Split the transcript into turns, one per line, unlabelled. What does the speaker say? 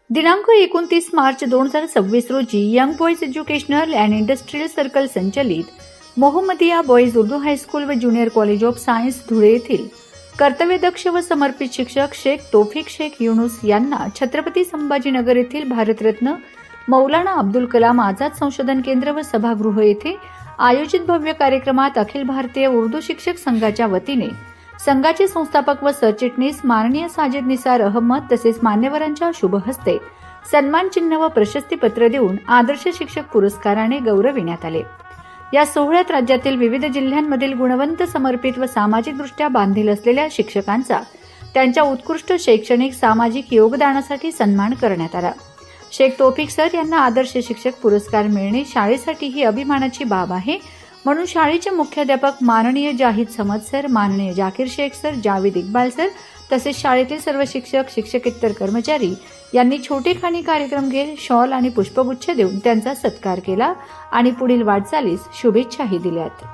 दिनांक 29 मार्च 2026 रोजी young boys educational and industrial circle संचलित मोहम्मदिया बॉयज उर्दू हायस्कूल व junior college of science Dhule येथील कर्तव्यदक्ष व समर्पित शिक्षक शेख तौफिक शेख युनुस यांना छत्रपती संभाजीनगर येथील भारतरत्न मौलाना अब्दुल कलाम आझाद संशोधन केंद्र व सभागृह येथे आयोजित भव्य कार्यक्रमात अखिल भारतीय उर्दू शिक्षक संघाच्या वतीने संघाचे संस्थापक व सरचिटणीस माननीय साजिद निसार अहमद तसेच मान्यवरांच्या शुभ हस्ते सन्मान चिन्ह व प्रशस्तीपत्र देऊन आदर्श शिक्षक पुरस्काराने गौरविण्यात आले। या सोहळ्यात राज्यातील विविध जिल्ह्यांमधील गुणवंत समर्पित व सामाजिकदृष्ट्या बांधील असलेल्या शिक्षकांचा त्यांच्या उत्कृष्ट शैक्षणिक सामाजिक योगदानासाठी सन्मान करण्यात आला। शेख तौफिक सर यांना आदर्श शिक्षक पुरस्कार मिळणे शाळेसाठी ही अभिमानाची बाब आहे, म्हणून शाळेचे मुख्याध्यापक माननीय जाहिद समद सर, माननीय जाकीर शेख सर, जावेद इक्बाल सर तसेच शाळेतील सर्व शिक्षक शिक्षकेतर कर्मचारी यांनी छोटेखानी कार्यक्रम घेत शॉल आणि पुष्पगुच्छ देऊन त्यांचा सत्कार केला आणि पुढील वाटचालीस शुभेच्छाही दिल्यात।